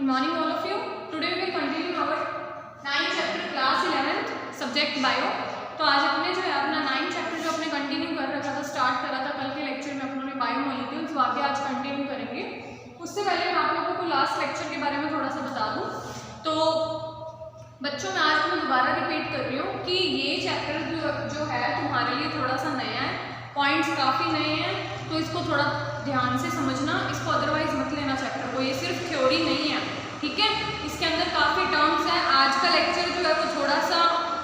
Good morning all of you. Today we will continue our 9th chapter class 11th subject bio. तो आज अपने जो है अपना 9th चैप्टर जो अपने कंटिन्यू कर रखा था, स्टार्ट करा था कल के लेक्चर में अपनों ने बायोमोलिक्यूल्स, वो आगे आज कंटिन्यू करेंगे। उससे पहले मैं आप लोगों को लास्ट लेक्चर के बारे में थोड़ा सा बता दूं। तो बच्चों मैं आज मैं दोबारा रिपीट कर रही हूँ कि ये चैप्टर जो है तुम्हारे लिए थोड़ा सा नया है, पॉइंट्स काफ़ी नए हैं, तो इसको थोड़ा ध्यान से समझना। इसको अदरवाइज मत लेना चैप्टर को, ये सिर्फ थ्योरी नहीं है, ठीक है। इसके अंदर काफ़ी टर्म्स हैं। आज का लेक्चर जो है वो थोड़ा सा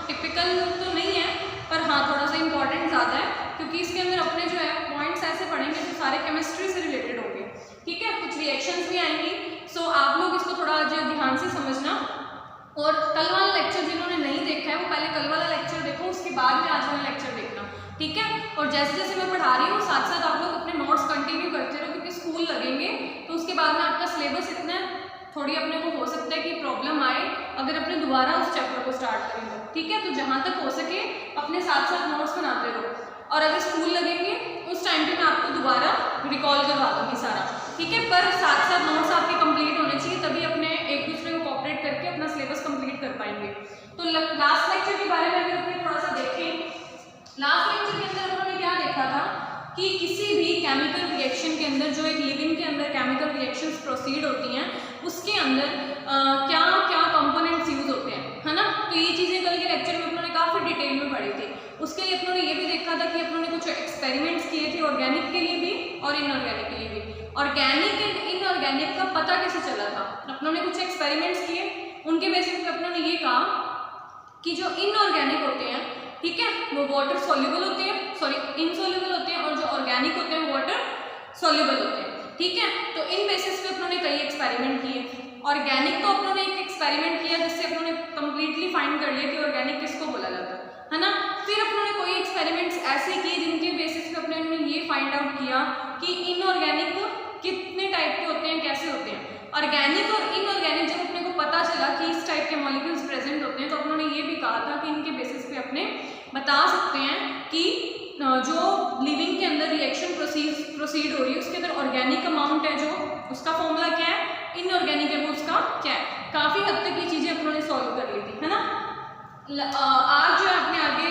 टिपिकल तो नहीं है, पर हाँ थोड़ा सा इंपॉर्टेंट ज़्यादा है, क्योंकि इसके अंदर अपने जो है पॉइंट्स ऐसे पढ़ेंगे जो सारे केमिस्ट्री से रिलेटेड होंगे, ठीक है। कुछ रिएक्शंस भी आएंगी, सो आप लोग इसको थोड़ा आज ध्यान से समझना। और कल वाला लेक्चर जिन्होंने नहीं देखा है वो पहले कल वाला लेक्चर देखो, उसके बाद में आज वाला लेक्चर देखना, ठीक है। और जैसे जैसे मैं पढ़ा रही हूँ साथ साथ आप लोग अपने नोट्स कंटिन्यू करते रहो, क्योंकि स्कूल लगेंगे तो उसके बाद में आपका सिलेबस इतना थोड़ी अपने को हो सकता है कि प्रॉब्लम आए अगर अपने दोबारा उस चैप्टर को स्टार्ट करेंगे, ठीक है। तो जहाँ तक हो सके अपने साथ साथ नोट्स बनाते रहो, और अगर स्कूल लगेंगे उस टाइम पे मैं आपको दोबारा रिकॉल करवा दूँगी सारा, ठीक है। पर साथ साथ नोट्स आपके कंप्लीट होने चाहिए, तभी अपने एक दूसरे को कोऑपरेट करके अपना सिलेबस कंप्लीट कर पाएंगे। तो लास्ट लेक्चर के बारे में अगर अपने थोड़ा सा देखें, लास्ट लेक्चर के अंदर उन्होंने क्या देखा था कि किसी भी केमिकल रिएक्शन के अंदर जो एक लिविंग के अंदर केमिकल रिएक्शंस प्रोसीड होती हैं उसके अंदर क्या क्या कंपोनेंट्स यूज होते हैं, है ना। तो ये चीज़ें कल के लेक्चर में उन्होंने काफ़ी डिटेल में पढ़ी थी। उसके लिए उन्होंने ये भी देखा था कि उन्होंने कुछ एक्सपेरिमेंट्स किए थे ऑर्गेनिक के लिए भी और इनऑर्गेनिक के लिए भी। ऑर्गेनिक एंड इनऑर्गेनिक का पता कैसे चला था, उन्होंने कुछ एक्सपेरिमेंट्स किए, उनके बेसिस पे उन्होंने ये कहा कि जो इनऑर्गेनिक होते हैं, ठीक है, वो वाटर सॉल्युबल होते हैं, सॉरी इनसॉल्युबल होते हैं, और जो ऑर्गेनिक होते हैं वाटर सॉल्युबल होते हैं, ठीक है। तो इन बेसिस पे उन्होंने कई एक्सपेरिमेंट किए। ऑर्गेनिक तो उन्होंने एक एक्सपेरिमेंट किया जिससे उन्होंने कंप्लीटली फाइंड कर लिया कि ऑर्गेनिक किसको बोला जाता है ना। फिर उन्होंने कोई एक्सपेरिमेंट्स ऐसे किए जिनके बेसिस पे उन्होंने ये फाइंड आउट किया कि इनऑर्गेनिक कितने टाइप के होते हैं, कैसे होते हैं। ऑर्गेनिक और इनऑर्गेनिक जब अपने को पता चला कि इस टाइप के मॉलिक्यूल्स प्रेजेंट होते हैं, तो उन्होंने ये भी कहा था कि इनके बेसिस पे अपने बता सकते हैं कि जो लिविंग के अंदर रिएक्शन प्रोसीड हो रही है उसके अंदर ऑर्गेनिक अमाउंट है जो उसका फॉर्मूला क्या है, इनऑर्गेनिक है वो उसका क्या है। काफ़ी हद तक ये चीज़ें उन्होंने सॉल्व कर ली थी, है ना। आज जो है अपने आगे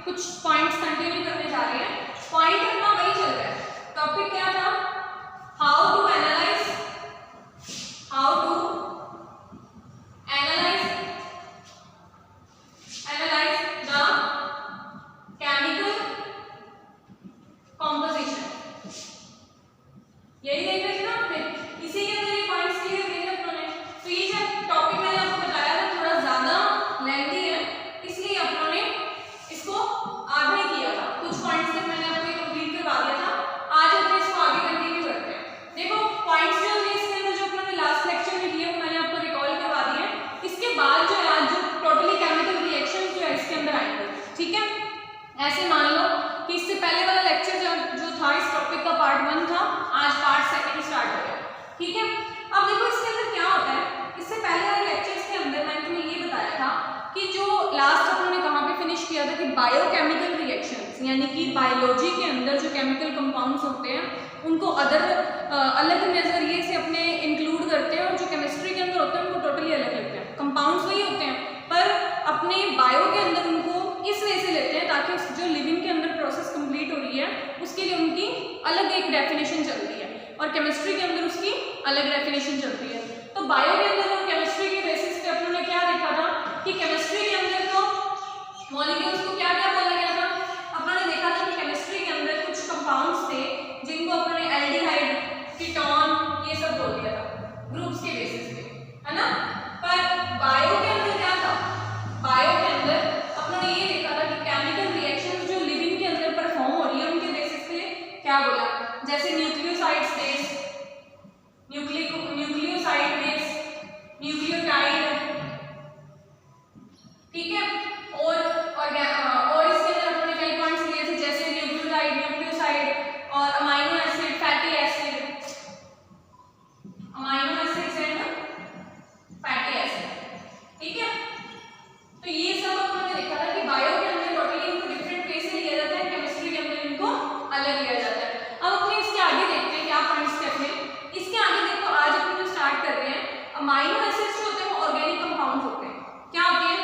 कुछ पॉइंट्स कंटिन्यू करने जा रहे हैं। पॉइंट अपना वही चल रहा है। टॉपिक क्या था, how to analyse the chemical composition, यही देख रहे थे ना आपने, इसी के अंदर ये पॉइंट्स क्लियर किए अपने। तो ये जो टॉपिक मैंने आपको बताया था थोड़ा ज्यादा लेंथी है, इसलिए अपने इसको आधा ही किया था, कुछ पॉइंट्स तक मैंने आपको कंप्लीट करवा दिया था। आज अपने इसको आगे कंटिन्यू करते हैं। देखो पॉइंट्स जो थे इसके अंदर जो अपने लास्ट लेक्चर में किए वो मैंने आपको रिकॉल करवा दिए। इसके बाद जो है आज जो टोटली केमिकल रिएक्शंस जो है इसके अंदर आएंगे, ठीक है। ऐसे मान लो कि इससे पहले वाला लेक्चर जो था इस टॉपिक का पार्ट 1 था, आज पार्ट 2 स्टार्ट हो गया, ठीक है। अब देखो इसके अंदर क्या होता है, इससे पहले वाले लेक्चर्स के अंदर मैंने तुम्हें ये बताया था कि जो लास्ट उन्होंने कहाँ पे फिनिश किया था कि बायोकेमिकल रिएक्शंस, यानी कि बायोलॉजी के अंदर जो केमिकल कंपाउंड्स होते हैं उनको अलग नजरिए से अपने इंक्लूड करते हैं, और जो केमिस्ट्री के अंदर होते हैं उनको टोटली अलग लेते हैं। कंपाउंड्स वही होते हैं पर अपने बायो के अंदर उनको इस वे से लेते हैं ताकि जो लिविंग के अंदर प्रोसेस कंप्लीट हो रही है उसके लिए उनकी अलग एक डेफिनेशन चल रही है, और केमिस्ट्री के अंदर उसकी अलग डेफिनेशन चल रही है। तो बायो के अंदर और केमिस्ट्री के बेसिस पे उन्होंने क्या देखा था कि केमिस्ट्री के अंदर तो मॉलिक्यूल्स को क्या क्या बोला गया था, अपने देखा था कि केमिस्ट्री के अंदर कुछ कंपाउंड्स थे जिनको अपने एल्डिहाइड, कीटोन ये सब बोल दिया था ग्रुप्स के बेसिस पे, है ना। पर बायो के अंदर क्या था, बायो के अंदर अपने ये देखा था कि केमिकल रिएक्शंस जो लिविंग के अंदर परफॉर्म हो रही है उनके बेसिस पे क्या बोला, जैसे nucleoside base, nucleoside base, nucleotide, ठीक है। और इसके अंदर अपने कई पॉइंट्स लिए थे जैसे न्यूक्लियोटाइड, न्यूक्लियोसाइड और अमाइनो एसिड, अमाइनो एसिड्स जो होते हैं वो ऑर्गेनिक कंपाउंड्स होते हैं। क्या होते हैं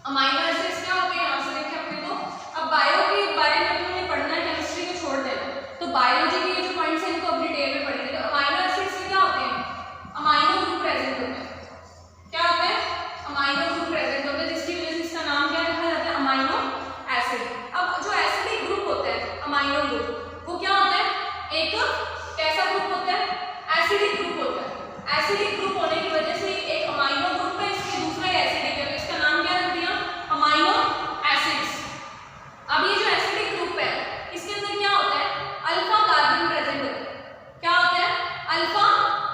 अमाइनो एसिड्स? क्या होते हैं यहाँ से देखें अपने को। अब बायो के बारे में अपने पढ़ना है, केमिस्ट्री को छोड़ देना, तो बायोलॉजी के ये जो पॉइंट्स हैं इनको अब डिटेल में पढ़ेंगे। तो अमाइनो एसिड्स में क्या होते हैं अमाइनो ग्रुप प्रेजेंट होते हैं। क्या होता है अमाइनो ग्रुप प्रेजेंट होता है, जिसकी वजह से इसका नाम क्या रखा जाता है अमाइनो एसिड। अब जो एसिडिक ग्रुप होता है अमाइनो ग्रुप वो क्या होता है एक कैसा ग्रुप होता है एसिडिक ग्रुप होता है। एसिडिक ग्रुप होने की वजह से एक अमाइनो ग्रुप है, इसके दूसरा एसिडिक है, तो इसका नाम क्या रख दिया अमाइनो एसिड्स। अब ये जो एसिडिक ग्रुप है इसके अंदर क्या होता है अल्फा कार्बन प्रेजेंट होता है। क्या होता है अल्फा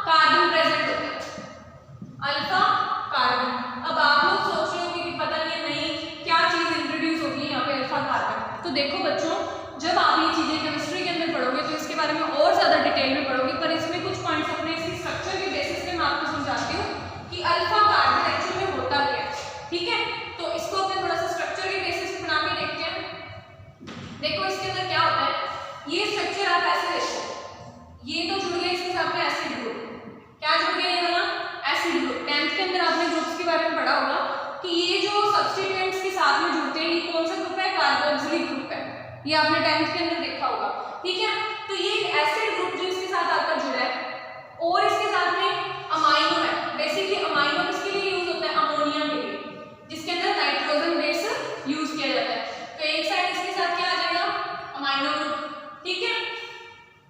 कार्बन प्रेजेंट होता है अल्फा कार्बन। अब आप लोग सोच रहे होंगे कि पता नहीं क्या चीज इंट्रोड्यूस होगी यहाँ पे अल्फा कार्बन। तो देखो बच्चों जब आप ये चीजें केमिस्ट्री के अंदर पढ़ोगे तो इसके बारे में और ज्यादा डिटेल में पढ़ोगे, पर इसमें कुछ पॉइंट्स अपने इसकी स्ट्रक्चर के बेसिस पे मैं आपको समझाती हूँ कि अल्फा कार्बन एक्चुअली में होता क्या है। ठीक है, तो इसको अपने थोड़ा सा स्ट्रक्चर के बेसिस पे बना के देखते हैं। देखो इसके अंदर क्या होता है, ये स्ट्रक्चर आप ऐसे देखो, ये तो जुड़ गया इसके साथ में एसिड ग्रुप। क्या जुड़ गया ये वाला एसिड ग्रुप। 10th के अंदर आपने ग्रुप्स के बारे में पढ़ा होगा कि ये जो सब्स्टिट्यूएंट्स के साथ में जुड़ते हैं ये कौन सा ग्रुप है कार्बोक्सिलिक ग्रुप है, ये आपने 10th के अंदर देखा होगा। ठीक है, तो ये एसिड ग्रुप जो इसके साथ आकर जुड़ा है और इसके साथ में अमाइनो है। बेसिकली अमाइनो किसके लिए यूज होता है अमोनिया के लिए, जिसके अंदर नाइट्रोजन बेस यूज किया जाता है। तो एक साइड इसके साथ क्या आ जाएगा अमाइनो ग्रुप। ठीक है,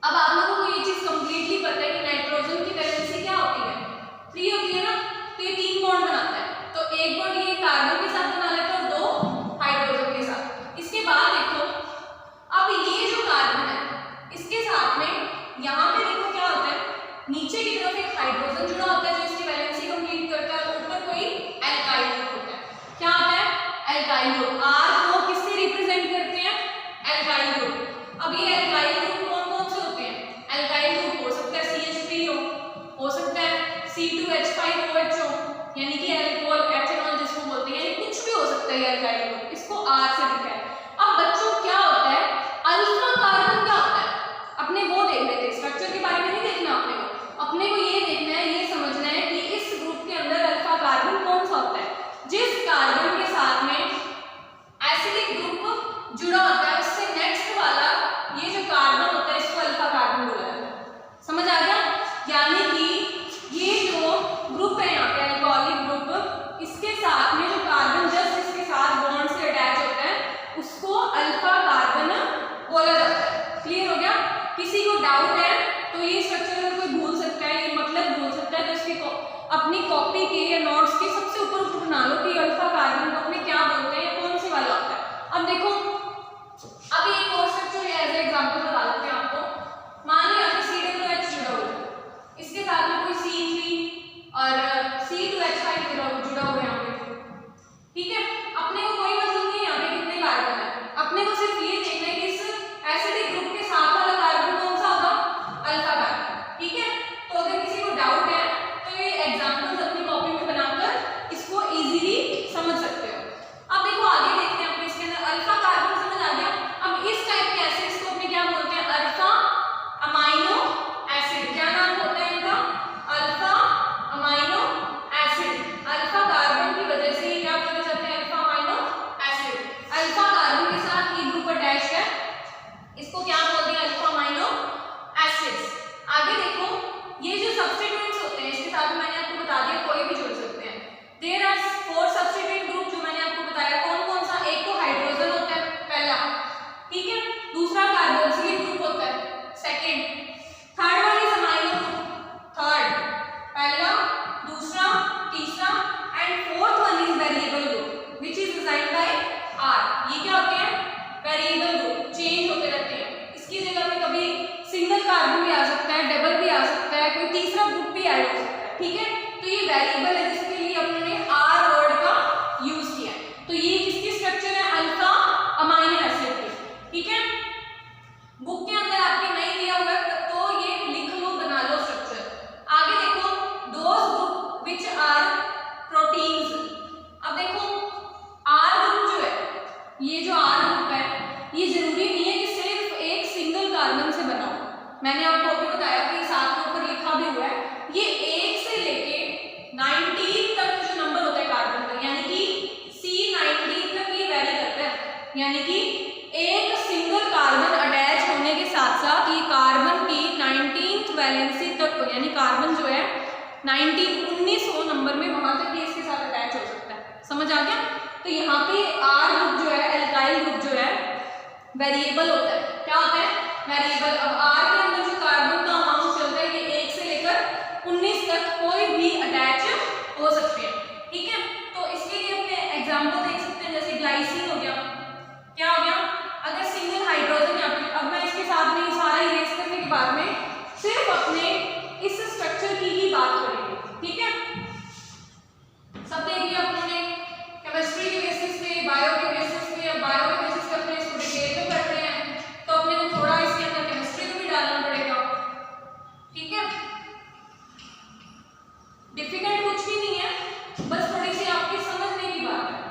अब आप लोगों को ये चीज कंप्लीटली पता है कि नाइट्रोजन की वैलेंसी क्या होती है 3 होती है ना, तो ये 3 बॉन्ड बनाता है। तो एक बॉन्ड ये कार्बन के साथ बना लेता है और 2 हाइड्रोजन के साथ। इसके बाद देखो अब ये जो कार्बन है इसके साथ में यहाँ पे देखो क्या होता है नीचे की तरफ एक हाइड्रोजन जुड़ा होता है जो इसकी वैलेंसी कंप्लीट करता है और ऊपर कोई एल्काइल ग्रुप होता है। क्या होता है एल्काइल ग्रुप। R को किससे रिप्रेजेंट करते हैं एल्काइल ग्रुप। अब ये एल्काइल ग्रुप कौन कौन से होते हैं एल्काइल ग्रुप हो सकता है CH3 हो सकता है C2H5OH यानी कि एल्कोहल एथेनॉल जिसको बोलते हैं, यानी कुछ भी हो सकता है एल्काइल ग्रुप। इसको R से लिखा है। अब बच्चों क्या होता है अल्फा कार्बन क्या होता है अपने वो देख रहे थे, स्ट्रक्चर के बारे में नहीं देखना अपने को ये देखना है ये समझना है कि इस ग्रुप के अंदर अल्फा कार्बन कौन सा होता है। जिस कार्बन के साथ में एसिडिक ग्रुप जुड़ा होता है उससे नेक्स्ट वाला ये जो कार्बन होता है इसको अल्फा कार्बन बोला जाता है। समझ आ गया, यानी कि ये जो ग्रुप है यहाँ पे अल्कोहलिक ग्रुप, इसके साथ में जो कार्बन जस्ट इसके साथ बॉन्ड से अटैच होता है उसको अल्फा कार्बन बोला जाता है। क्लियर हो गया, किसी को डाउट है तो ये स्ट्रक्चर अगर कोई भूल सकता है, ये मतलब भूल सकता है, तो इसकी अपनी कॉपी के या नोट्स के सबसे ऊपर बना लो कि अल्फा कार्बन को अपने क्या बोलते हैं या कौन से वाला होता है। अब देखो अब एक और स्ट्रक्चर एज एग्जांपल बता देते हैं आपको। मान लो यहाँ पे COH जुड़ा हुआ है, इसके साथ में कोई C3 और C2H5 जुड़ा हुआ है यहाँ पे। ठीक है, अपने को कोई मतलब नहीं यहाँ पे कितने कार्बन है, अपने को सिर्फ ये देखना है कि इस एसिडिक ग्रुप के साथ वाला कार्बन कौन सा होगा अल्फा कार्बन। ठीक है, तो अगर किसी को डाउट है तो ये एग्जांपल्स अपनी कॉपी में बनाकर इसको इजीली समझ सकते हो। अब देखो आगे देखते हैं अपने इसके अंदर अल्फा कार्बन समझ आ गया। अब इस टाइप के एसिड्स को अपने क्या बोलते हैं अल्फा अमाइनो एसिड। क्या नाम होता है इनका alpha amino acid. Alpha carbon की वजह से ये क्या बोले जाते हैं alpha amino acid. Alpha carbon के साथ ये ग्रुप अटैच है, इसको क्या बोलते हैं अल्फा अमाइनो एसिड्स। आगे देखो ये जो सब्स्टिट्यूएंट्स होते हैं इसके साथ मैंने आपको बता दिया कोई भी जुड़ सकते हैं। देयर आर 4 सब्स्टिट्यूएंट ग्रुप जो मैंने आपको बताया कौन कौन सा। एक तो हाइड्रोजन होता है पहला, ठीक है, दूसरा कार्बोक्सिलिक ग्रुप होता है second, third one is amino group third पहला, दूसरा, तीसरा and fourth one is variable group which is defined by R। ये क्या होते हैं वेरिएबल ग्रुप, चेंज होते रहते हैं। इसकी जगह पे कभी सिंगल कार्बन भी आ सकता है, डबल भी आ सकता है, कोई तीसरा ग्रुप भी ऐड हो सकता है। ठीक है, तो ये वेरिएबल है जिसके लिए हमने R वर्ड का यूज किया है। तो ये किसकी स्ट्रक्चर है अल्फा अमाइनो एसिड की। ठीक है, बुक के अंदर आपके नहीं दिया हुआ तो ये लिख लो बना लो स्ट्रक्चर। आगे देखो those group which are proteins. अब देखो R ग्रुप जो है ये जो R ग्रुप है ये जरूरी नहीं है कि सिर्फ एक सिंगल कार्बन से बना हो। मैंने आपको अभी बताया कि साथ में ऊपर लिखा भी हुआ है ये एक से लेके वैलेंसी तक, यानी कार्बन जो है 1900 नंबर में वहां तक ये इसके साथ अटैच हो सकता है। समझ आ गया? तो यहाँ पे R ग्रुप जो है, एल्काइल ग्रुप जो है, वेरिएबल होता है। क्या होता है? वेरिएबल। अब R के अंदर जो कार्बन का अमाउंट चलता है ये 1 से लेकर 19 तक कोई भी अटैच हो सकते हैं। ठीक है, तो इसके लिए अपने एग्जाम्पल देख सकते हैं, जैसे ग्लाइसिन हो गया। क्या हो गया? अगर सिंगल हाइड्रोजन यहाँ पे, अब मैं इसके साथ में सारा इरेज करने के बाद में सिर्फ अपने इस स्ट्रक्चर की ही बात करेंगे। ठीक है, सब देख लिया अपने केमिस्ट्री के बेसिस पे, बायो के बेसिस पे। अब बायो के बेसिस पे अपने इसको डिटेल में पढ़ रहे हैं, तो अपने को थोड़ा इसके अंदर केमिस्ट्री को भी डालना पड़ेगा। ठीक है, डिफिकल्ट कुछ भी नहीं है, बस थोड़ी सी आपकी समझने की बात है।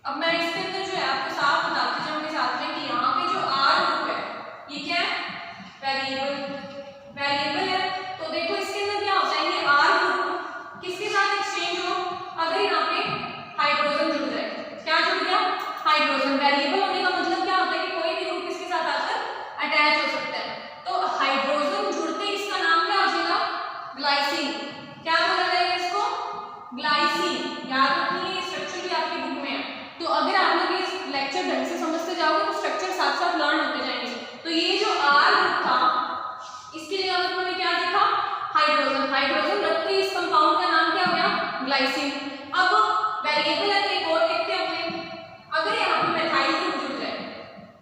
अब मैं इसके अंदर जो है आपको साफ बताती जाऊंगी साथ में कि यहाँ पे जो R ग्रुप है ये क्या है? वेरिएबल है। तो देखो इसके अंदर क्या होता है, ये R ग्रुप किसके साथ एक्सचेंज हो? अगर यहाँ पे हाइड्रोजन जुड़ जाए। क्या जुड़ गया? हाइड्रोजन। वेरिएबल होने का मतलब क्या होता है कि कोई भी ग्रुप इसके साथ आकर अटैच हो सकता है। तो हाइड्रोजन जुड़ते इसका नाम क्या हो जाएगा? ग्लाइसिन। क्या बोला जाएगा इसको? ग्लाइसिन। याद रखिए, स्ट्रक्चर भी आपकी बुक में है, तो अगर आप लोग इस लेक्चर ढंग से समझते जाओगे तो स्ट्रक्चर साथ साथ लर्न होते जाएंगे। तो ये जो R ग्रुप था इसकी जगह पर हमने क्या देखा? हाइड्रोजन। हाइड्रोजन रखते ही इस कंपाउंड का नाम क्या हो गया? ग्लाइसिन। अब वेरिएबल है तो एक और देखते हैं अपने, अगर यहाँ पे मेथाइल ग्रुप जुड़ जाए,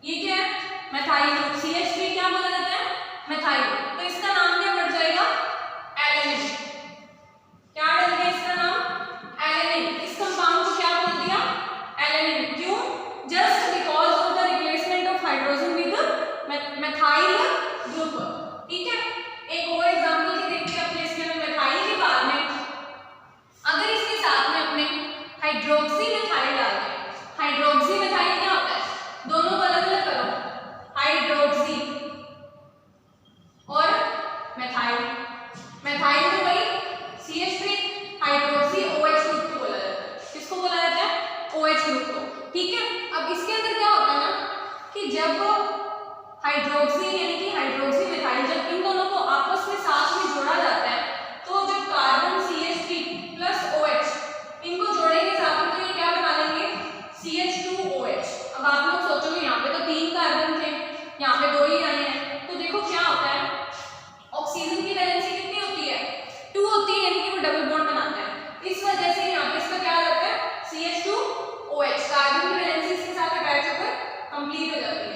ये क्या है? Methyl group. CH3 क्या बोला जाता है? मेथाइल। तो इसका नाम क्या पड़ जाएगा? एलेनिन। क्या डल गया इसका नाम? एलेनिन। इस कंपाउंड को क्या बोल दिया? एलेनिन। क्यों? Just because of the replacement of hydrogen with methyl group. ठीक है, एक और एग्जांपल की देखते हैं अपने इसके में मेथाइल के बाद में, अगर इसके साथ में अपने हाइड्रोक्सी मेथाइल डाल दें। हाइड्रोक्सी मेथाइल क्या होता है? दोनों को अलग अलग करो, हाइड्रोक्सी और मेथाइल। मेथाइल में वही CH3 हाइड्रोक्सी OH ग्रुप को बोला जाता है। किसको बोला जाता है? OH ग्रुप को। ठीक है, अब इसके अंदर क्या होता है ना कि जब हाइड्रोक्सी यानी कि हाइड्रोक्सी मेथाइल, जब इन दोनों को आपस में साथ में जोड़ा जाता है, तो जब कार्बन CH3 प्लस OH इनको जोड़ेंगे साथ में, तो ये क्या बना लेंगे? CH2OH। अब आप लोग सोचोगे यहाँ पे तो 3 कार्बन थे, यहाँ पे 2 ही आए हैं, तो देखो क्या होता है, ऑक्सीजन की वैलेंसी कितनी होती है? 2 होती है, यानी कि वो डबल बॉन्ड बनाता है। इस वजह से यहाँ पे इसका क्या रहता है? CH2OH। कार्बन की वैलेंसी इसके साथ अटैच होकर कंप्लीट हो जाती है।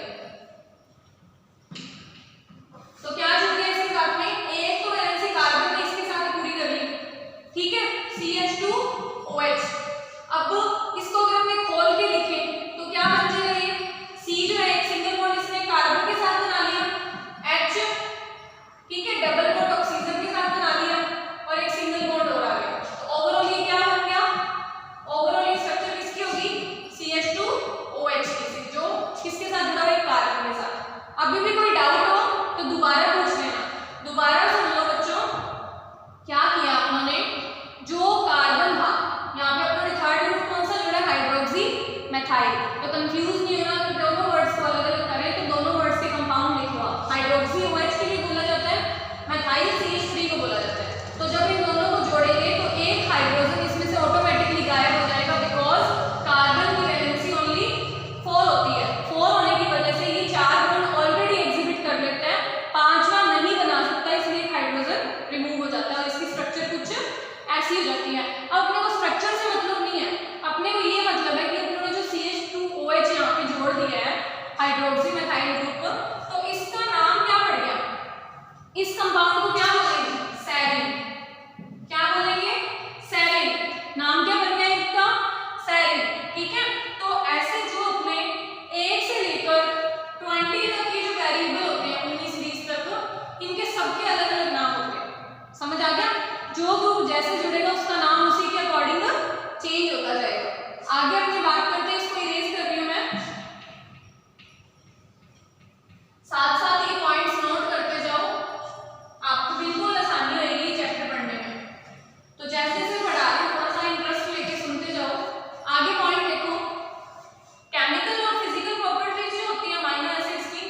तो क्या जुड़ गया इसके साथ में? एक तो वैलेंसी कार्बन ने इसके साथ पूरी कर ली। ठीक है, CH2OH। अब इसको अगर हमने खोल के लिखें तो क्या बन जाएगा? ये C जो है एक सिंगल बॉन्ड इसने कार्बन के साथ बना लिया, H। ठीक है, डबल बॉन्ड ऑक्सीजन के साथ बना लिया और एक सिंगल बॉन्ड और आ गया। तो ओवरऑल ये क्या बन गया? ओवरऑल ये स्ट्रक्चर किसकी होगी? CH2OH की, जो किसके साथ जुड़ा है? कार्बन के साथ। अभी भी कोई डाउट हो तो दोबारा पूछ लेना, दोबारा सुन लो बच्चों। क्या किया आपने? जो कार्बन था यहाँ पे अपने थर्ड ग्रुप कौन सा जुड़ा? Hydroxy methyl. तो कंफ्यूज नहीं होना, तो दोनों वर्ड्स को अलग अलग करें तो दोनों वर्ड्स के कंपाउंड लिखो आप। हाइड्रोक्सी OH के लिए बोला जाता है, मेथाइल CH3 को बोला जाता है। तो जब इन दोनों को जोड़ेंगे तो एक हाइड्रोजन इसमें से ऑटोमेटिकली गायब हो जाएगा, बिकॉज कार्बन की वैलेंसी ओनली 4 होती है। 4 होने की वजह से ये 4 बॉन्ड ऑलरेडी एग्जिबिट कर लेता है, 5वां नहीं बना सकता, इसलिए हाइड्रोजन रिमूव हो जाता है और इसकी स्ट्रक्चर कुछ ऐसी हो जाती है। अब अपने को स्ट्रक्चर से मतलब नहीं है, अपने को ये मतलब है कि अपने जो CH2OH यहाँ पे जोड़ दिया है हाइड्रोक्सी मेथाइल ग्रुप, तो इसका नाम क्या पड़ गया? इस कंपाउंड को क्या बोलेंगे? सेरिन। क्या बोलेंगे? सेरिन। नाम क्या बन गया इसका? सेरिन। ठीक है, तो ऐसे जो अपने 1 से लेकर 20 तक के जो वेरिएबल होते हैं, 19-20 तक, इनके सबके अलग अलग नाम होते हैं। समझ आ गया? जो ग्रुप जैसे जुड़ेगा उसका नाम उसी के अकॉर्डिंग चेंज होता जाएगा। आगे अपनी बात करते हैं, इसको इरेज कर रही हूं मैं, साथ साथ ये पॉइंट्स नोट करते जाओ, आपको बिल्कुल आसानी रहेगी चैप्टर पढ़ने में। तो जैसे जैसे पढ़ा रही हूं थोड़ा सा इंटरेस्ट लेके सुनते जाओ। आगे पॉइंट देखो, केमिकल और फिजिकल प्रॉपर्टीज जो होती है अमीनो एसिड्स की,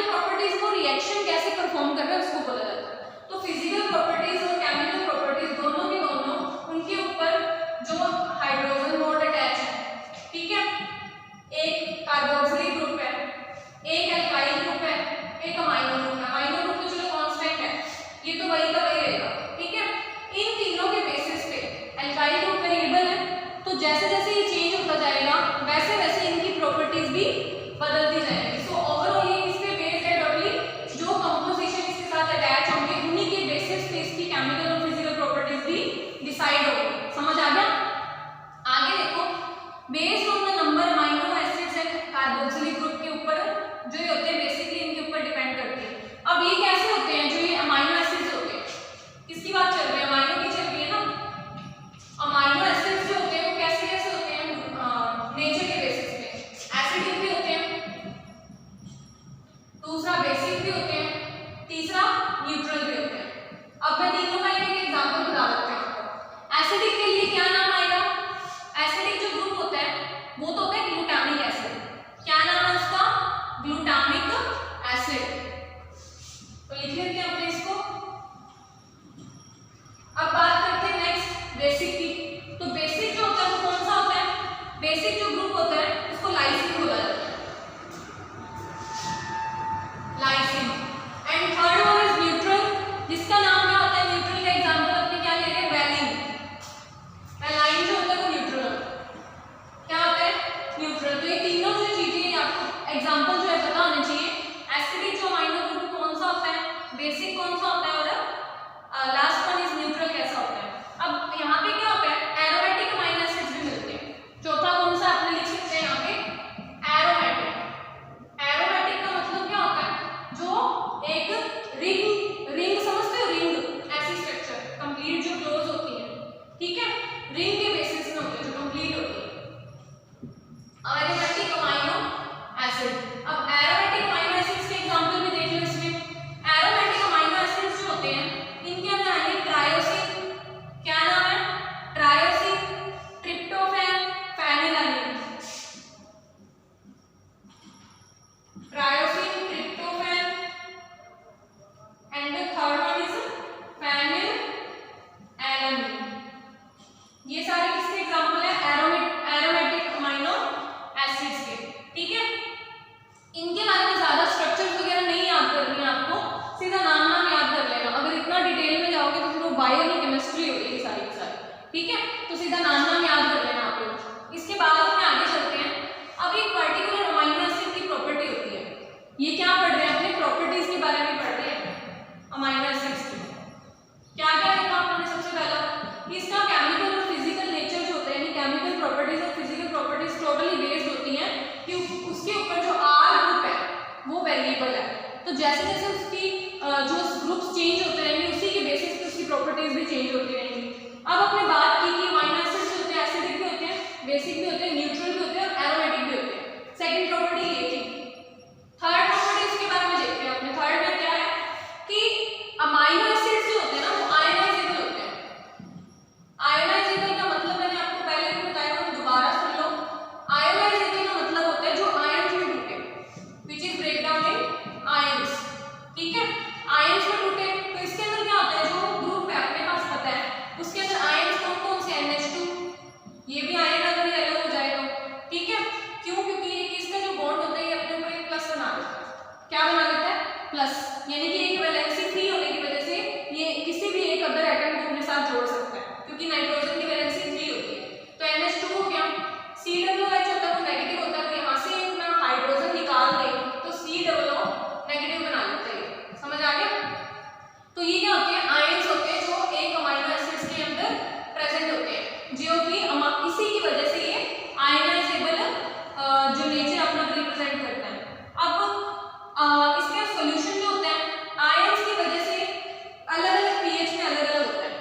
केमिकल प्रॉपर्टीज को रिएक्शन कैसे परफॉर्म कर रहा है उसको बोला जाता है। तो फिजिकल प्रॉपर्टीज और केमिकल प्रॉपर्टीज दोनों के दोनों उनके ऊपर जो हाइड्रोजन बॉन्ड अटैच है, ठीक है, एक कार्बोक्सिलिक ग्रुप है, एक एल्काइल ग्रुप है, एक अमाइनो ग्रुप है। अमाइनो ग्रुप तो चलो कांस्टेंट है, ये तो वही का वही रहेगा, ठीक है। इन तीनों के बेसिस पे एल्काइल ग्रुप वेरिएबल है, तो जैसे जैसे ये चेंज होता जाएगा वैसे वैसे इनकी प्रॉपर्टीज भी बदलती जाएंगी। सो ओवरऑल ये इस पे बेस्ड है, टोटली जो कंपोजिशन इसके साथ अटैच होंगे उन्हीं के बेसिस पे इसकी केमिकल और फिजिकल प्रॉपर्टीज भी डिसाइड होगी। समझ आ गया? आगे देखो, based on the number amino acids and carboxylic group के ऊपर जो ये होते हैं बेसिकली इनके ऊपर डिपेंड करती है। अब ये कैसे होते हैं जो ये अमाइनो एसिड्स होते हैं, किसकी बात चल रही है? अमाइनो की चल रही है ना। अमाइनो एसिड्स जो होते हैं वो कैसे कैसे होते हैं नेचर के बेसिस पे? एसिडिक भी होते हैं, दूसरा बेसिक भी होते हैं, तीसरा न्यूट्रल भी होते हैं। अब मैं तीनों का एक एग्जांपल बता देती हूँ आपको। एसिडिक के लिए क्या नाम आएगा? एसिडिक जो ग्रुप होता है वो तो होता है ग्लूटामिक एसिड। क्या नाम है उसका? Glutamic acid. तो लिख लेते हैं अपने इसको। अब बात करते हैं नेक्स्ट बेसिक की। तो बेसिक जो होता है वो कौन सा होता है? बेसिक जो ग्रुप होता है उसको लाइसिन बोला जाता है, lysine. And third one is neutral, जिसका नाम क्या होता है? न्यूट्रल का एग्जांपल अपने क्या ले रहे हैं? वैलिन। वैलाइन जो होता है वो न्यूट्रल क्या होता है? न्यूट्रल। तो ये तीनों जो चीजें आपको एग्जांपल जो है पता होने चाहिए। एसिडिक जो अमाइनो ग्रुप कौन सा होता है, बेसिक कौन सा होता है, और लास्ट वन इज न्यूट्रल कैसा होता है। अब यहाँ पे क्या होता है? एरोमेटिक अमाइनो एसिड्स भी मिलते हैं। चौथा कौन सा आपने लिख सकते हैं यहाँ पे? एरोमेटिक। एरोमेटिक का मतलब क्या होता है? जो एक रिंग समझते हो? रिंग ऐसी स्ट्रक्चर कंप्लीट जो क्लोज होती है, ठीक है, रिंग के बेसिस में होती है, जो कंप्लीट होती है। Aromatic amino acid. अब एरोमेटिक अमाइनो एसिड्स के एग्जांपल भी देख लो इसमें। एरोमेटिक अमाइनो एसिड्स जो होते हैं इनके अंदर आएंगे ट्रायोसिन, क्या नाम है? Tyrosine, tryptophan, phenylalanine. Tyrosine, tryptophan and third one is phenylalanine. ये सारे किसके एग्जांपल है? एरोमेटिक अमाइनो एसिड्स के, ठीक है। इनके बारे में ज्यादा स्ट्रक्चर्स वगैरह नहीं याद करनी है आपको, सीधा नाम याद कर लेना। अगर इतना डिटेल में जाओगे तो फिर वो बायो और केमिस्ट्री हो गई सारी की सारी, ठीक है। तो सीधा नाम याद कर लेना आप लोग। इसके बाद अपने आगे चलते हैं। अब एक पर्टिकुलर अमाइनो एसिड की प्रॉपर्टी होती है, ये क्या पढ़ रहे हैं? अपने प्रॉपर्टीज के बारे में पढ़ रहे हैं अमाइनो एसिड्स की। क्या क्या देखा आपने? सबसे पहला इसका केमिकल और फिजिकल नेचर जो होता है, यानी केमिकल प्रॉपर्टीज और फिजिकल प्रॉपर्टीज टोटली बेस्ड होती हैं कि उसके ऊपर जो आर ग्रुप है वो वेरिएबल है। तो जैसे जैसे उसकी जो ग्रुप्स चेंज होते रहेंगे उसी के बेसिस पे उसकी प्रॉपर्टीज भी चेंज होती रहेंगी। अब अपने बात की कि अमाइनो एसिड्स होते हैं एसिडिक भी होते हैं, बेसिक भी होते हैं, न्यूट्रल भी होते हैं और एरोमेटिक भी होते हैं। सेकंड प्रॉपर्टी ये थी। थर्ड प्रॉपर्टी इसके बारे में देखते हैं अपने। थर्ड में क्या है कि अमाइनो एसिड्स जो होते हैं ना वो आयनाइजेबल होते हैं। आयनाइजेबल का मतलब मैंने आपको पहले भी बताया, तो दोबारा सुन लो। आयनाइजेबल का मतलब होता है जो आयंस में टूटे, which is break down in ions, ठीक है। आयंस में टूटे तो इसके अंदर क्या होता है? जो ग्रुप है अपने पास पता है उसके अंदर आयंस कौन कौन से? NH2, ये भी आयन अगर ये अलग हो जाए तो, ठीक है। क्यों? क्योंकि ये इसका जो बॉन्ड होता है ये अपने ऊपर एक प्लस बना देता है। क्या बना देता है? प्लस, यानी कि एक वैलेंसी फ्री होने की वजह से ये किसी भी एक अदर एटम को अपने साथ जोड़ सकता है, क्योंकि नाइट्रोजन की वैलेंसी फ्री होती है। तो NH2 हो गया। COOH होता है वो नेगेटिव होता है, तो यहाँ से अपना हाइड्रोजन निकाल दे तो COO नेगेटिव बना लेते हैं। समझ आ गया? तो ये क्या होते हैं? आयंस होते हैं जो एक अमाइनो एसिड्स के अंदर प्रेजेंट होते हैं, जो कि इसी की वजह से ये आयनाइजेबल जो नेचर अपना रिप्रेजेंट करता है। अब इसका सॉल्यूशन जो होता है आयंस की वजह से अलग अलग पीएच में अलग अलग होता है,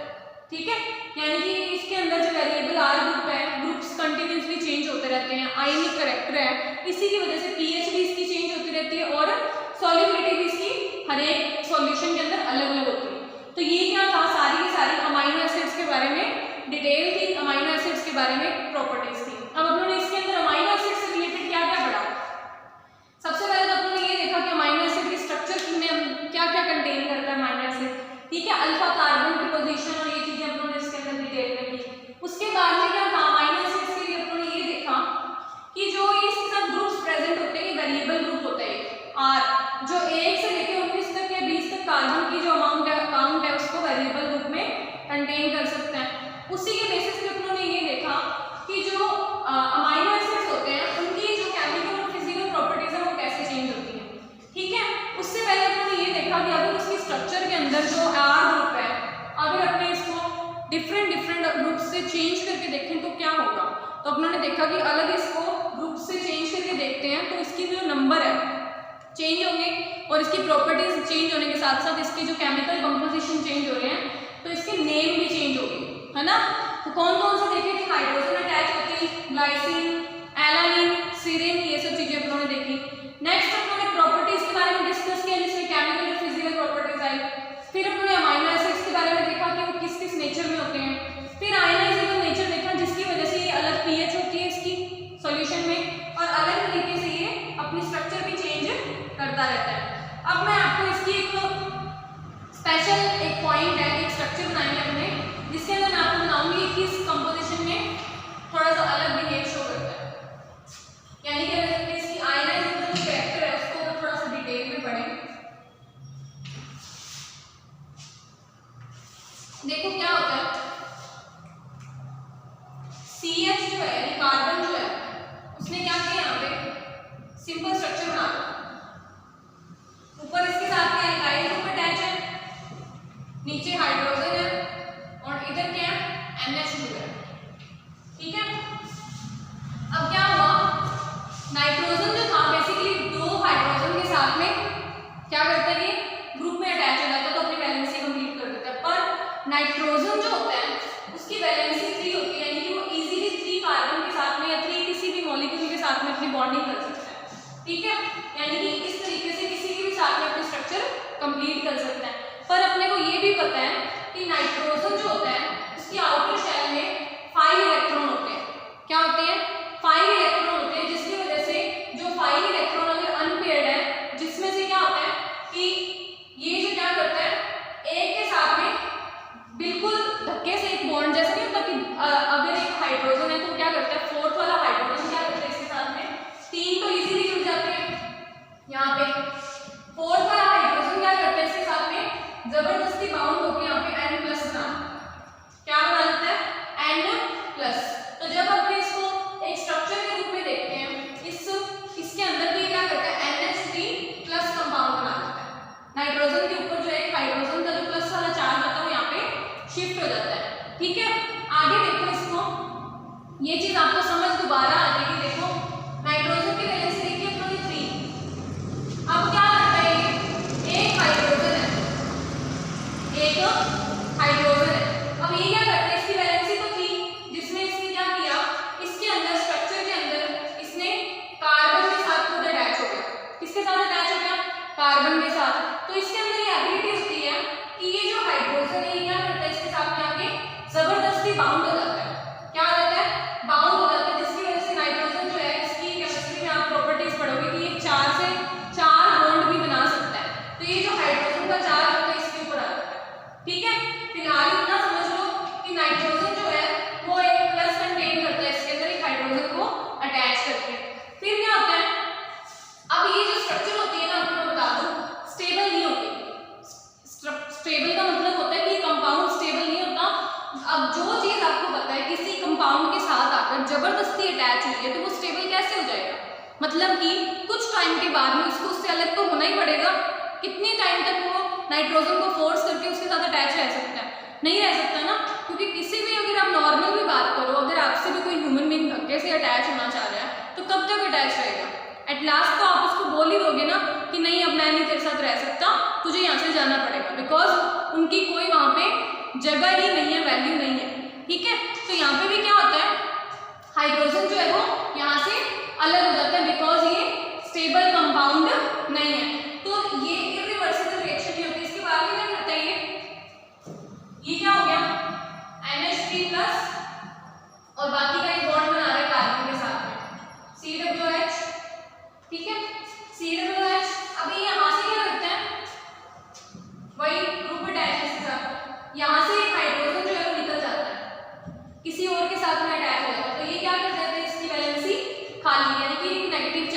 ठीक है। यानी कि इसके अंदर जो वेरिएबल आर ग्रुप है, ग्रुप्स कंटिन्यूसली चेंज होते रहते हैं, आयनिक कैरेक्टर है, इसी की वजह से पीएच भी इसकी चेंज होती रहती है और सॉल्युबिलिटी भी इसकी हर एक सॉल्यूशन के अंदर अलग अलग होती है। तो ये क्या था? सारी की सारी अमाइनो एसिड्स के बारे में डिटेल थी, अमाइनो एसिड्स के बारे में प्रॉपर्टीज थी। अब हम लोगों ने इसके अंदर अमाइनो एसिड से रिलेटेड क्या क्या पढ़ा? सबसे पहले तो हम लोगों ने ये देखा कि अमाइनो एसिड की देखा कि अलग इसको ग्रुप से चेंज करके देखते हैं तो इसकी जो नंबर है चेंज होंगे और इसकी प्रॉपर्टीज चेंज होने के साथ साथ इसकी जो केमिकल कंपोजिशन चेंज हो रहे हैं तो इसके नेम भी चेंज होगी, है ना। तो कौन कौन से देखे थे, हाइड्रोजन अटैच होती है, ग्लाइसिन, एलानिन, सीरीन, ये सब चीजें अपनों ने देखी। नेक्स्ट अपनों ने प्रॉपर्टीज के बारे में डिस्कस किया जिसमें केमिकल और फिजिकल प्रॉपर्टीज आई। फिर अपनों ने अमाइनो एसिड्स के बारे में देखा कि वो किस किस नेचर में होते हैं। फिर आयनाइजेबल नेचर देखा जिसकी वजह से ये अलग पीएच होती है इसकी सॉल्यूशन में और अलग तरीके से ये अपनी स्ट्रक्चर भी चेंज करता रहता है। अब मैं आपको इसकी एक स्पेशल एक पॉइंट है, एक स्ट्रक्चर बनाएंगे हमने जिसके अंदर मैं आपको बताऊंगी कि इस कंपोजिशन में थोड़ा सा अलग बिहेव शो करता है, यानी कि अगर इसकी आयनाइजेबल जो कैरेक्टर है उसको अगर थोड़ा सा डिटेल में पढ़ें, देखो क्या होता है। CH जो है यानी कार्बन जो है उसने क्या किया, यहाँ पे सिंपल स्ट्रक्चर बना दिया। ऊपर इसके साथ में एल्काइल ग्रुप अटैच है, नीचे हाइड्रोजन है और इधर क्या है, NH2 है, ठीक है। अब क्या हुआ, नाइट्रोजन जो था बेसिकली दो हाइड्रोजन के साथ में क्या करता है, ये ग्रुप में अटैच हो जाता है तो अपनी वैलेंसी कंप्लीट कर देता है। पर नाइट्रोजन जो होता है उसकी वैलेंसी 3 होती है, यानी कि वो इजीली 3 कार्बन के साथ में या 3 किसी भी मॉलिक्यूल के साथ में अपनी बॉन्डिंग कर सकता है, ठीक है। यानी कि इस तरीके से किसी के भी साथ में अपनी स्ट्रक्चर कंप्लीट कर सकता है। पर अपने को ये भी पता है कि नाइट्रोजन जो होता है उसकी आउटर शेल में 5 इलेक्ट्रॉन होते हैं। क्या होते हैं, 5 इलेक्ट्रॉन होते हैं, जिसकी वजह से जो 5 इलेक्ट्रॉन अगर अनपेयर्ड है, जिसमें से क्या होता है कि ये जो क्या करता है एक के साथ में बिल्कुल धक्के से एक बॉन्ड जैसे नहीं होता कि अगर एक हाइड्रोजन है तो क्या करता है, फोर्थ वाला हाइड्रोजन क्या करता है इसके साथ में 3 तो इजीली जुड़ जाते हैं। यहाँ पे फोर्थ वाला हाइड्रोजन क्या करता है इसके साथ में जबरदस्ती बाउंड होकर यहाँ पे N+ बना, क्या बना देता है N+। तो जब अपने इसको एक स्ट्रक्चर के रूप में देखते हैं, इसके अंदर भी क्या करता है NH3+ कंपाउंड बना देता है। नाइट्रोजन के ऊपर जो एक हाइड्रोजन का जो प्लस वाला चार्ज होता है वो यहाँ पे शिफ्ट हो जाता है, ठीक है। आगे देखो इसको, ये चीज आपको समझ दोबारा आ जाएगी। देखो नाइट्रोजन की वैलेंसी देखिए अपनी 3। अब क्या करता है, ये एक हाइड्रोजन है, एक हाइड्रोजन है। अब ये क्या करता है, इसकी वैलेंसी तो थी, जिसमें इसने क्या किया, इसके अंदर स्ट्रक्चर के अंदर इसने कार्बन के साथ खुद अटैच हो गया। किसके साथ अटैच हो गया, कार्बन के साथ। तो इसके अंदर ये एबिलिटी होती है कि ये जो हाइड्रोजन है ये क्या करता है, इसके साथ में आके जबरदस्ती बाउंड हो जाता है। क्या हो जाता है, बाउंड हो जाता है, जिसकी वजह से नाइट्रोजन जो है इसकी केमिस्ट्री में आप प्रॉपर्टीज पढ़ोगे कि ये 4 से 4 बॉन्ड भी बना सकता है। तो ये जो हाइड्रोजन का चार्ज होता है इसके ऊपर आ जाता है, ठीक है। फिलहाल इतना समझ लो कि नाइट्रोजन जो है वो एक प्लस कंटेन करता है इसके अंदर एक हाइड्रोजन को अटैच करके। फिर क्या होता है, अब ये जो स्ट्रक्चर होती है ना, आपको मैं बता दूं, स्टेबल नहीं होती। स्टेबल का मतलब होता है कि कंपाउंड स्टेबल नहीं होता। अब जो चीज आपको पता है किसी कंपाउंड के साथ आकर जबरदस्ती अटैच हुई है तो वो स्टेबल कैसे हो जाएगा, मतलब कि कुछ टाइम के बाद में उसको उससे अलग तो होना ही पड़ेगा। कितने टाइम तक वो नाइट्रोजन को फोर्स करके उसके साथ अटैच रह सकता है, नहीं रह सकता ना, क्योंकि किसी भी अगर आप नॉर्मल भी बात करो, अगर आपसे भी कोई ह्यूमन बीइंग धक्के से अटैच होना चाह रहा है तो कब तक अटैच रहेगा, एट लास्ट तो आप उसको बोल ही दोगे ना कि नहीं अब मैं नहीं तेरे साथ रह सकता, तुझे यहाँ से जाना पड़ेगा, बिकॉज उनकी कोई वहाँ पे जगह ही नहीं है, वैल्यू नहीं है, ठीक है। तो यहाँ पे भी क्या होता है, हाइड्रोजन जो है वो यहाँ से अलग हो जाता है बिकॉज ये स्टेबल कंपाउंड नहीं है। तो ये इरिवर्सिबल रिएक्शन नहीं होती। इसके बाद क्या करता है, ये क्या हो गया NH3+ और बाकी का एक बॉन्ड बना रहा है कार्बन के साथ में COH, ठीक है, COH। अभी यहाँ से क्या करता है, वही ग्रुप अटैच के साथ यहाँ से एक हाइड्रोजन जो है वो निकल जाता है, किसी और के साथ में अटैच हो जाता है। तो ये क्या कर देता है, इसकी वैलेंसी खाली, यानी कि एक नेगेटिव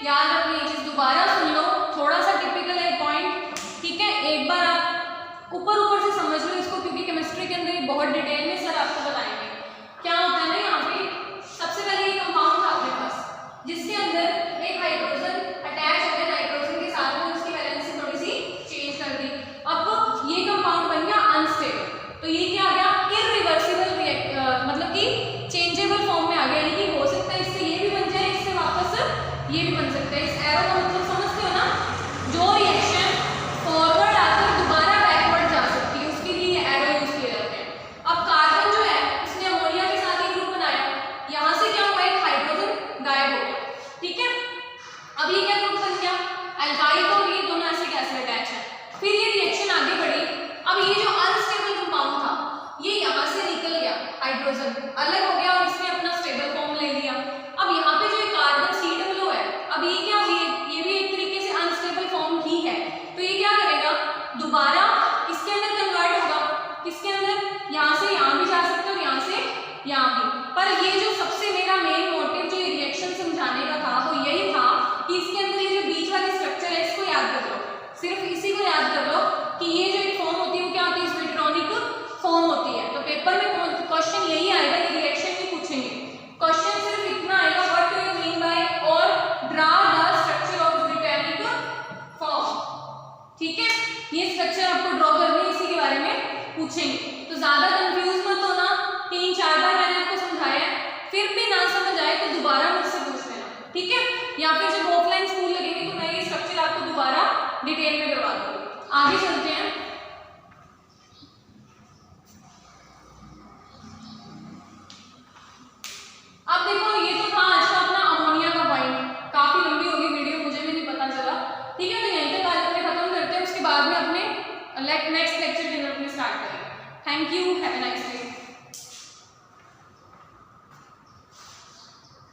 याद रखना ये चीज, दोबारा सुन लो, थोड़ा सा टिपिकल है पॉइंट, ठीक है। एक बार आप ऊपर से समझ लो इसको, क्योंकि केमिस्ट्री के अंदर ये बहुत डिटेल में सर आपको बताएंगे क्या होता है ना। यहाँ पे सबसे पहले ये कंपाउंड था अपने पास जिसके अंदर एक हाइड्रोजन अटैच हो गया नाइट्रोजन के साथ में, उसकी वैलेंसी थोड़ी सी चेंज कर दी। अब ये कंपाउंड बन गया अनस्टेबल, तो ये क्या आ गया इररिवर्सिबल मतलब कि चेंजेबल फॉर्म में आ गया, यानी कि हो सकता है इससे ये भी बन जाए, इससे वापस ये भी बन सकता है। इस एरो का मतलब समझते हो ना, जो रिएक्शन फॉरवर्ड आकर दोबारा बैकवर्ड जा सकती है उसके लिए ये एरो यूज किए जाते हैं। अब कार्बन जो है उसने अमोनिया के साथ एक ग्रुप बनाया, यहाँ से क्या हुआ एक हाइड्रोजन गायब हो गया, ठीक है। अब ये क्या ग्रुप बन गया एल्काइल, तो ये दोनों ऐसे कैसे अटैच है। फिर ये रिएक्शन आगे बढ़ी, अब ये जो अनस्टेबल कंपाउंड था ये यहाँ से निकल गया, हाइड्रोजन अलग हो गया और इसने अपना स्टेबल फॉर्म ले लिया। अब यहाँ पे जो कार्बन C है, अब ये क्या हुई, ये भी एक तरीके से अनस्टेबल फॉर्म ही है, तो ये क्या करेगा दोबारा इसके अंदर कन्वर्ट होगा, किसके अंदर, यहाँ से यहाँ भी जा सकते हो और यहाँ से यहाँ भी। पर ये जो सबसे मेरा मेन मोटिव जो ये रिएक्शन समझाने का था वो यही था कि इसके अंदर ये जो बीच वाली स्ट्रक्चर है इसको याद कर लो, सिर्फ इसी को याद कर लो कि ये जो एक फॉर्म होती है वो क्या होती है, स्वीटरॉनिक फॉर्म होती है। तो पेपर में क्वेश्चन यही आएगा, ये रिएक्शन भी पूछेंगे, क्वेश्चन सिर्फ इतना आएगा what do you mean by और draw the structure of zwitterionic form, ठीक है। ये स्ट्रक्चर आपको ड्रॉ करनी है, इसी के बारे में पूछेंगे, तो ज्यादा कंफ्यूज मत होना। 3-4 बार मैंने आपको समझाया है, फिर भी ना समझ आए तो दोबारा मुझसे पूछ लेना, ठीक है। या फिर जब ऑफलाइन स्कूल लगेगी तो मैं ये स्ट्रक्चर आपको दोबारा डिटेल में करवा दूंगी। आगे चलते हैं। अब देखो ये तो था आज का अपना अमोनिया का पॉइंट, काफी लंबी होगी वीडियो, मुझे भी नहीं पता चला, ठीक है। तो यहीं तक आज अपने खत्म करते हैं, उसके बाद में अपने नेक्स्ट लेक्चर के अंदर अपने स्टार्ट करेंगे। Thank you, have a nice day.